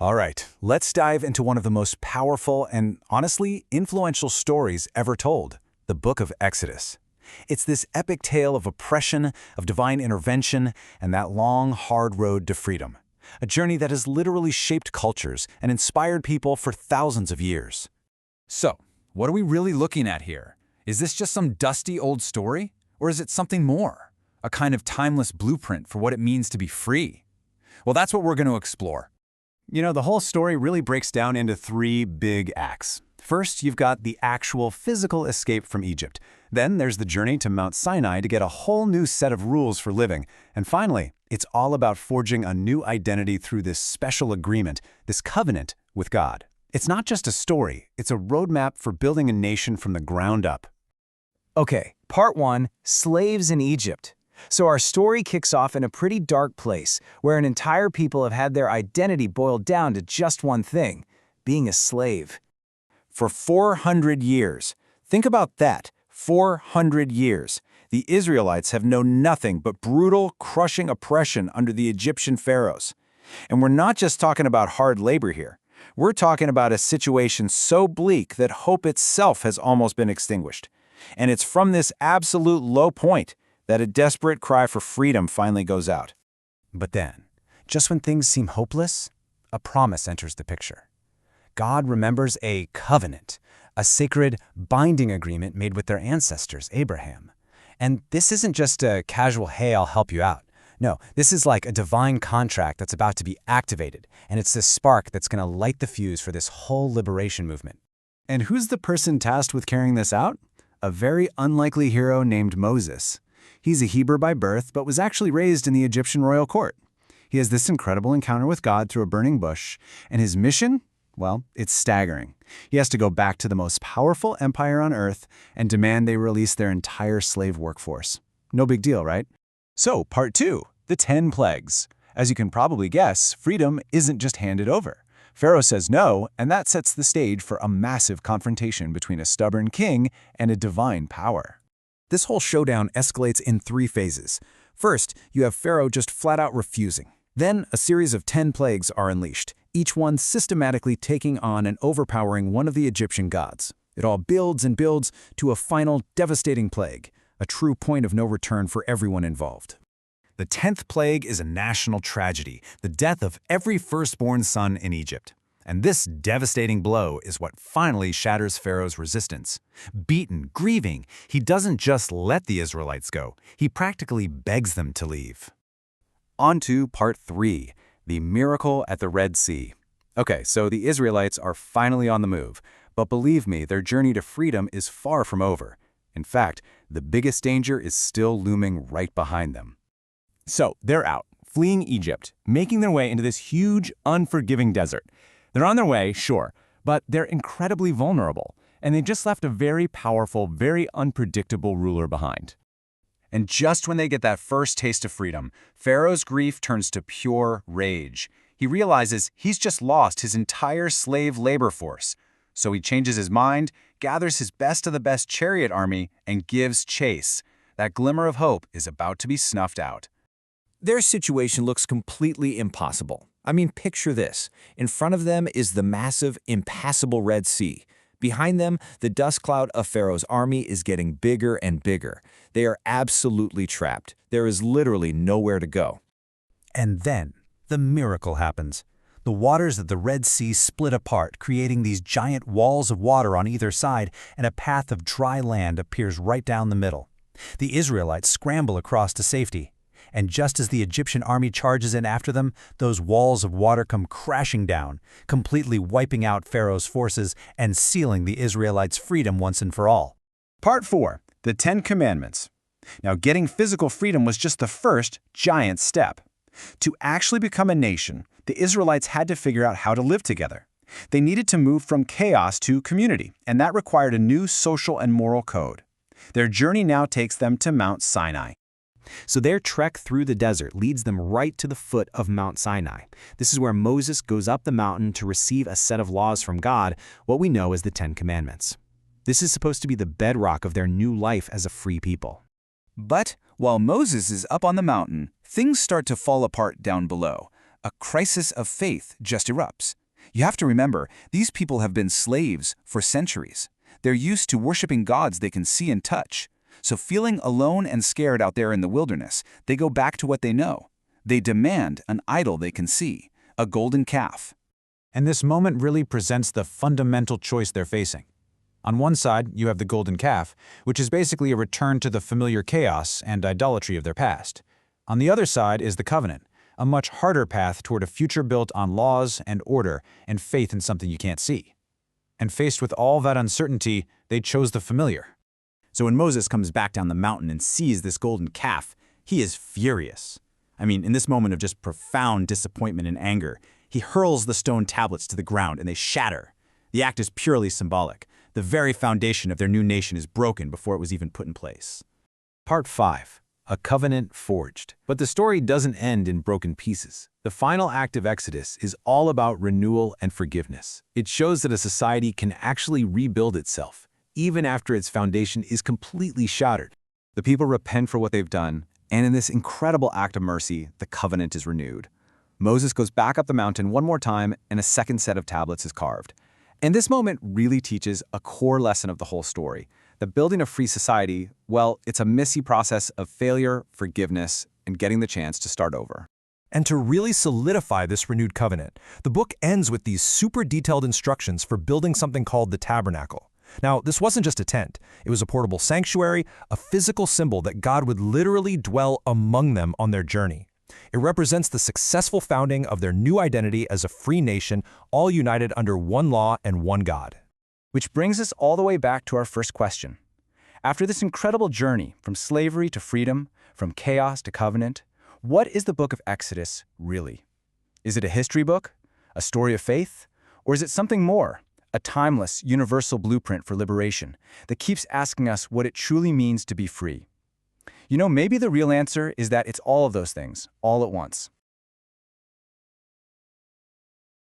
All right, let's dive into one of the most powerful and, honestly, influential stories ever told, the Book of Exodus. It's this epic tale of oppression, of divine intervention, and that long, hard road to freedom. A journey that has literally shaped cultures and inspired people for thousands of years. So, what are we really looking at here? Is this just some dusty old story? Or is it something more? A kind of timeless blueprint for what it means to be free? Well, that's what we're going to explore. The whole story really breaks down into three big acts. First, you've got the actual physical escape from Egypt. Then there's the journey to Mount Sinai to get a whole new set of rules for living. And finally, it's all about forging a new identity through this special agreement, this covenant with God. It's not just a story, it's a roadmap for building a nation from the ground up. Okay, part 1, Slaves in Egypt. So our story kicks off in a pretty dark place, where an entire people have had their identity boiled down to just one thing, being a slave. For 400 years, think about that, 400 years, the Israelites have known nothing but brutal, crushing oppression under the Egyptian pharaohs. And we're not just talking about hard labor here. We're talking about a situation so bleak that hope itself has almost been extinguished. And it's from this absolute low point that a desperate cry for freedom finally goes out. But then, just when things seem hopeless, a promise enters the picture. God remembers a covenant, a sacred binding agreement made with their ancestors, Abraham. And this isn't just a casual, hey, I'll help you out. No, this is like a divine contract that's about to be activated, and it's this spark that's going to light the fuse for this whole liberation movement. And who's the person tasked with carrying this out? A very unlikely hero named Moses. He's a Hebrew by birth, but was actually raised in the Egyptian royal court. He has this incredible encounter with God through a burning bush, and his mission? Well, it's staggering. He has to go back to the most powerful empire on earth and demand they release their entire slave workforce. No big deal, right? So, part 2, the 10 plagues. As you can probably guess, freedom isn't just handed over. Pharaoh says no, and that sets the stage for a massive confrontation between a stubborn king and a divine power. This whole showdown escalates in 3 phases. First, you have Pharaoh just flat out refusing. Then, a series of 10 plagues are unleashed, each one systematically taking on and overpowering one of the Egyptian gods. It all builds and builds to a final devastating plague, a true point of no return for everyone involved. The 10th plague is a national tragedy, the death of every firstborn son in Egypt. And this devastating blow is what finally shatters Pharaoh's resistance. Beaten, grieving, he doesn't just let the Israelites go, he practically begs them to leave. On to part 3, the miracle at the Red Sea. Okay, so the Israelites are finally on the move, but believe me, their journey to freedom is far from over. In fact, the biggest danger is still looming right behind them. So, they're out, fleeing Egypt, making their way into this huge, unforgiving desert. They're on their way, sure, but they're incredibly vulnerable, and they just left a very powerful, very unpredictable ruler behind. And just when they get that first taste of freedom, Pharaoh's grief turns to pure rage. He realizes he's just lost his entire slave labor force. So he changes his mind, gathers his best of the best chariot army, and gives chase. That glimmer of hope is about to be snuffed out. Their situation looks completely impossible. I mean, picture this. In front of them is the massive, impassable Red Sea. Behind them, the dust cloud of Pharaoh's army is getting bigger and bigger. They are absolutely trapped. There is literally nowhere to go. And then, the miracle happens. The waters of the Red Sea split apart, creating these giant walls of water on either side, and a path of dry land appears right down the middle. The Israelites scramble across to safety. And just as the Egyptian army charges in after them, those walls of water come crashing down, completely wiping out Pharaoh's forces and sealing the Israelites' freedom once and for all. Part 4, the 10 Commandments. Now, getting physical freedom was just the first giant step. To actually become a nation, the Israelites had to figure out how to live together. They needed to move from chaos to community, and that required a new social and moral code. Their journey now takes them to Mount Sinai. So their trek through the desert leads them right to the foot of Mount Sinai. This is where Moses goes up the mountain to receive a set of laws from God, what we know as the 10 Commandments. This is supposed to be the bedrock of their new life as a free people. But while Moses is up on the mountain, things start to fall apart down below. a crisis of faith just erupts. You have to remember, these people have been slaves for centuries. They're used to worshiping gods they can see and touch. So feeling alone and scared out there in the wilderness, they go back to what they know. They demand an idol they can see, a golden calf. And this moment really presents the fundamental choice they're facing. On one side, you have the golden calf, which is basically a return to the familiar chaos and idolatry of their past. On the other side is the covenant, a much harder path toward a future built on laws and order and faith in something you can't see. And faced with all that uncertainty, they chose the familiar. So when Moses comes back down the mountain and sees this golden calf, he is furious. I mean, in this moment of just profound disappointment and anger, he hurls the stone tablets to the ground and they shatter. The act is purely symbolic. The very foundation of their new nation is broken before it was even put in place. Part 5. A covenant forged. But the story doesn't end in broken pieces. The final act of Exodus is all about renewal and forgiveness. It shows that a society can actually rebuild itself, even after its foundation is completely shattered. The people repent for what they've done, and in this incredible act of mercy, the covenant is renewed. Moses goes back up the mountain one more time, and a second set of tablets is carved. And this moment really teaches a core lesson of the whole story. The building a free society, well, it's a messy process of failure, forgiveness, and getting the chance to start over. And to really solidify this renewed covenant, the book ends with these super detailed instructions for building something called the tabernacle. Now, this wasn't just a tent. It was a portable sanctuary, a physical symbol that God would literally dwell among them on their journey. It represents the successful founding of their new identity as a free nation, all united under one law and one God. Which brings us all the way back to our first question. After this incredible journey from slavery to freedom, from chaos to covenant, what is the book of Exodus really? Is it a history book, a story of faith, or is it something more, a timeless, universal blueprint for liberation that keeps asking us what it truly means to be free? You know, maybe the real answer is that it's all of those things, all at once.